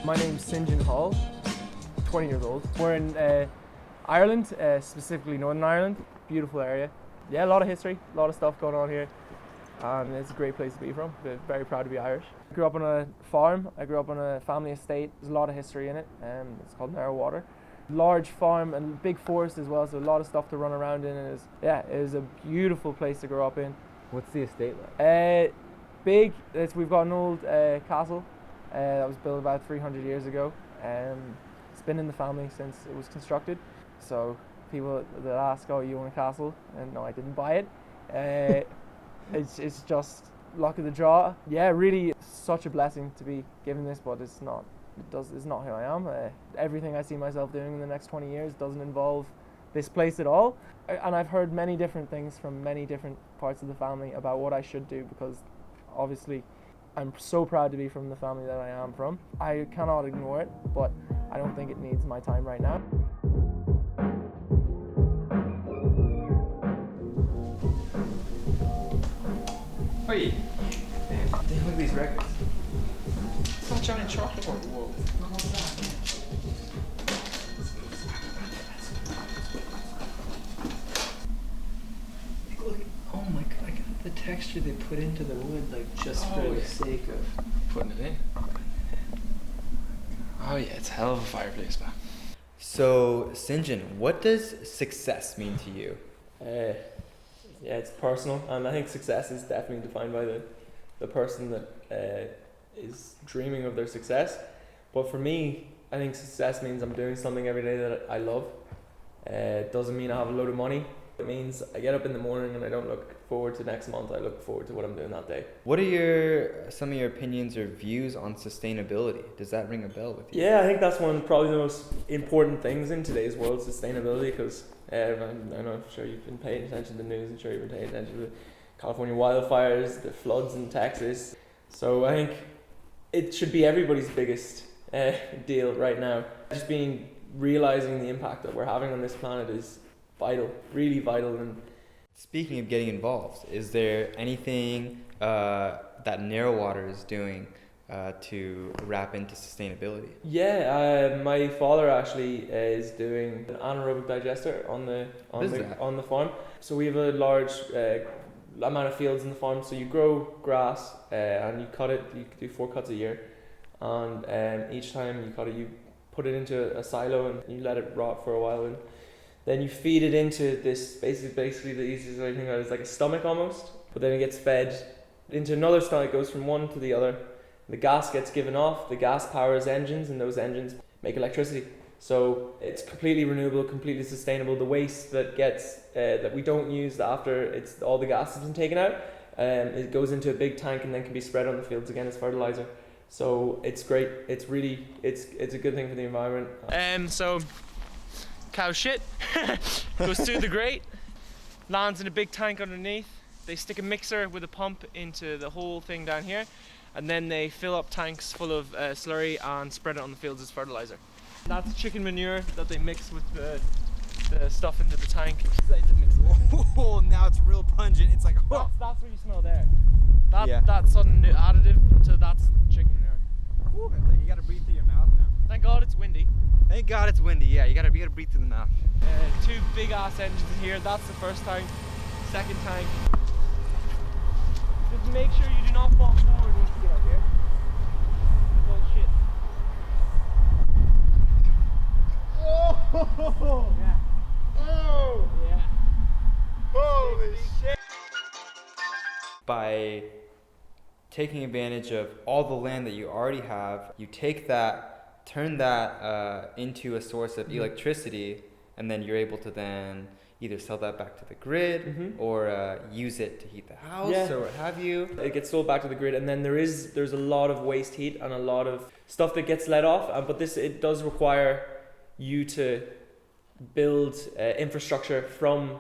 My name's St John Hall, 20 years old. We're in Ireland, specifically Northern Ireland. Beautiful area. Yeah, a lot of history, a lot of stuff going on here. And it's a great place to be from. We're very proud to be Irish. I grew up on a farm. I grew up on a family estate. There's a lot of history in it. It's called Narrow Water. Large farm and big forest as well, so a lot of stuff to run around in. And it was a beautiful place to grow up in. What's the estate like? Big. We've got an old castle that was built about 300 years ago. It's been in the family since it was constructed. So people that ask, "Oh, you own a castle?" And no, I didn't buy it. It's just luck of the draw. Yeah, really, such a blessing to be given this, but it's not who I am. Everything I see myself doing in the next 20 years doesn't involve this place at all. And I've heard many different things from many different parts of the family about what I should do, because obviously I'm so proud to be from the family that I am from. I cannot ignore it, but I don't think it needs my time right now. Oi! Damn, look at these records. It's not giant chocolate bar. Whoa. Look, oh my god, I got the texture they put into the wood, like just for the sake of Putting it in. Oh yeah, it's a hell of a fireplace, man. So, St John, what does success mean to you? Yeah, it's personal, and I think success is definitely defined by the person that is dreaming of their success. But for me, I think success means I'm doing something every day that I love. It doesn't mean I have a load of money. It means I get up in the morning and I don't look forward to next month. I look forward to what I'm doing that day. What are some of your opinions or views on sustainability? Does that ring a bell with you? Yeah, I think that's probably the most important things in today's world, sustainability, because I know, I'm sure you've been paying attention to the news. I'm sure you've been paying attention to the California wildfires, the floods in Texas. So I think it should be everybody's biggest deal right now. Just realizing the impact that we're having on this planet is vital, really vital. And speaking of getting involved, is there anything that Narrow Water is doing to wrap into sustainability? Yeah, my father actually is doing an anaerobic digester on the farm. So we have a large amount of fields in the farm. So you grow grass and you cut it. You do 4 cuts a year, and each time you cut it, you put it into a silo and you let it rot for a while, and then you feed it into this, basically the easiest way to think about it is like a stomach almost, but then it gets fed into another stomach, goes from one to the other. The gas gets given off, the gas powers engines, and those engines make electricity. So it's completely renewable, completely sustainable. The waste that gets, that we don't use after all the gas has been taken out, it goes into a big tank and then can be spread on the fields again as fertilizer. So it's great, it's a good thing for the environment. So cow shit goes through the grate, lands in a big tank underneath. They stick a mixer with a pump into the whole thing down here, and then they fill up tanks full of slurry and spread it on the fields as fertilizer. That's chicken manure that they mix with the stuff into the tank. Oh, now it's real pungent. It's like, oh. That's what you smell there. Yeah. That's some new additive to that's chicken manure. Ooh, you gotta breathe through your mouth now. Thank God it's windy. Thank God it's windy. Yeah, you gotta breathe through the mouth. 2 big ass engines in here. That's the first tank. Second tank. Just make sure you do not fall forward once you get up here. Bullshit. Oh! Yeah. Oh! Yeah. Holy shit! By taking advantage of all the land that you already have, you take that, turn that into a source of electricity, and then you're able to then either sell that back to the grid or use it to heat the house or what have you. It gets sold back to the grid, and then there's a lot of waste heat and a lot of stuff that gets let off. But it does require you to build infrastructure from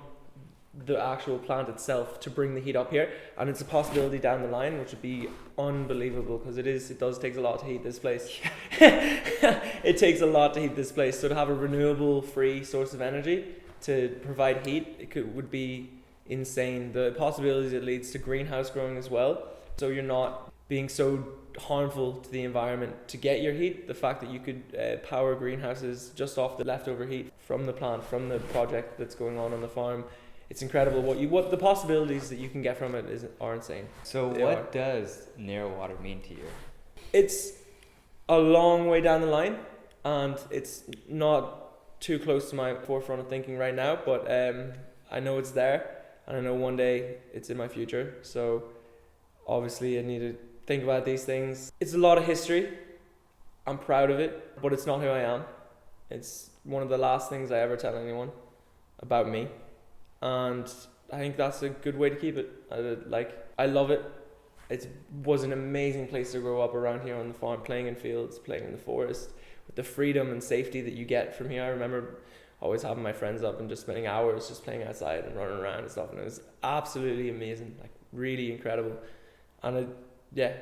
the actual plant itself to bring the heat up here, and it's a possibility down the line which would be unbelievable, because it does take a lot to heat this place. It takes a lot to heat this place, so to have a renewable free source of energy to provide heat, would be insane. The possibilities it leads to greenhouse growing as well, so you're not being so harmful to the environment to get your heat. The fact that you could power greenhouses just off the leftover heat from the plant, from the project that's going on the farm. It's incredible what the possibilities that you can get from it are insane. So what does narrow water mean to you? It's a long way down the line, and it's not too close to my forefront of thinking right now, but I know it's there, and I know one day it's in my future. So obviously I need to think about these things. It's a lot of history. I'm proud of it, but it's not who I am. It's one of the last things I ever tell anyone about me, and I think that's a good way to keep it. I love it. It was an amazing place to grow up around here on the farm, playing in fields, playing in the forest, with the freedom and safety that you get from here. I remember always having my friends up and just spending hours just playing outside and running around and stuff, and it was absolutely amazing, like really incredible. And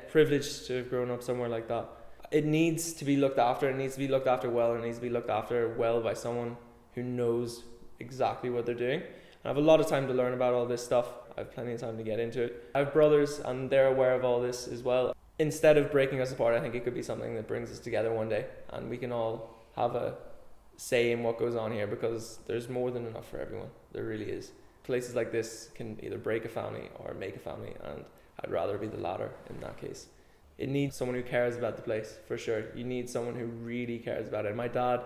privileged to have grown up somewhere like that. It needs to be looked after. It needs to be looked after well. And it needs to be looked after well by someone who knows exactly what they're doing. I have a lot of time to learn about all this stuff. I have plenty of time to get into it. I have brothers, and they're aware of all this as well. Instead of breaking us apart, I think it could be something that brings us together one day, and we can all have a say in what goes on here, because there's more than enough for everyone. There really is. Places like this can either break a family or make a family, and I'd rather be the latter in that case. It needs someone who cares about the place, for sure. You need someone who really cares about it. My dad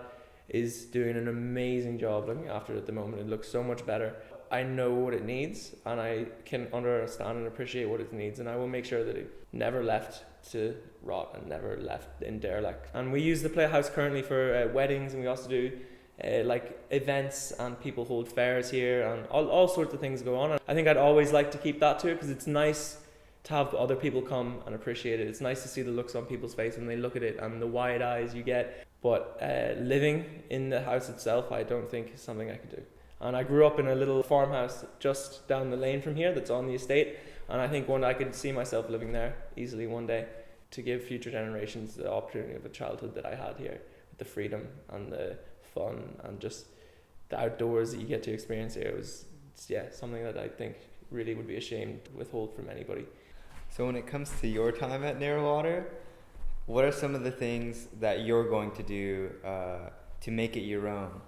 is doing an amazing job looking after it at the moment. It looks so much better. I know what it needs, and I can understand and appreciate what it needs, and I will make sure that it never left to rot and never left in derelict. And we use the playhouse currently for weddings, and we also do like events, and people hold fairs here, and all sorts of things go on. And I think I'd always like to keep that too, because it's nice to have other people come and appreciate it. It's nice to see the looks on people's face when they look at it, and the wide eyes you get. But living in the house itself, I don't think is something I could do. And I grew up in a little farmhouse just down the lane from here that's on the estate, and I think I could see myself living there easily one day, to give future generations the opportunity of a childhood that I had here, with the freedom and the fun and just the outdoors that you get to experience here. It was something that I think really would be a shame to withhold from anybody. So when it comes to your time at Narrowwater, what are some of the things that you're going to do to make it your own?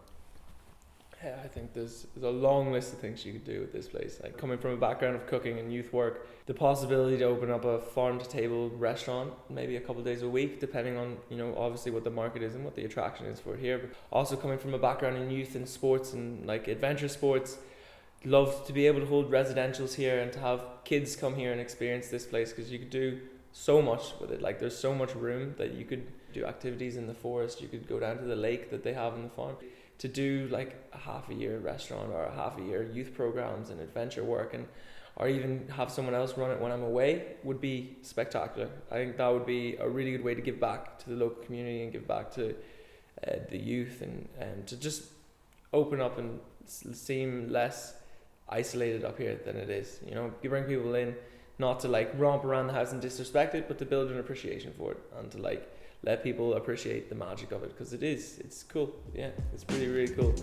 Yeah, I think there's a long list of things you could do with this place. Like, coming from a background of cooking and youth work, the possibility to open up a farm-to-table restaurant, maybe a couple of days a week, depending on, obviously what the market is and what the attraction is for here. But also coming from a background in youth and sports and like adventure sports, love to be able to hold residentials here and to have kids come here and experience this place, because you could do so much with it. Like, there's so much room that you could do activities in the forest. You could go down to the lake that they have in the farm. To do like a half a year restaurant or a half a year youth programs and adventure work, or even have someone else run it when I'm away, would be spectacular. I think that would be a really good way to give back to the local community and give back to the youth, and to just open up and seem less isolated up here than it is. You bring people in not to like romp around the house and disrespect it, but to build an appreciation for it, and to like let people appreciate the magic of it, because it's cool. Yeah, it's really, really cool.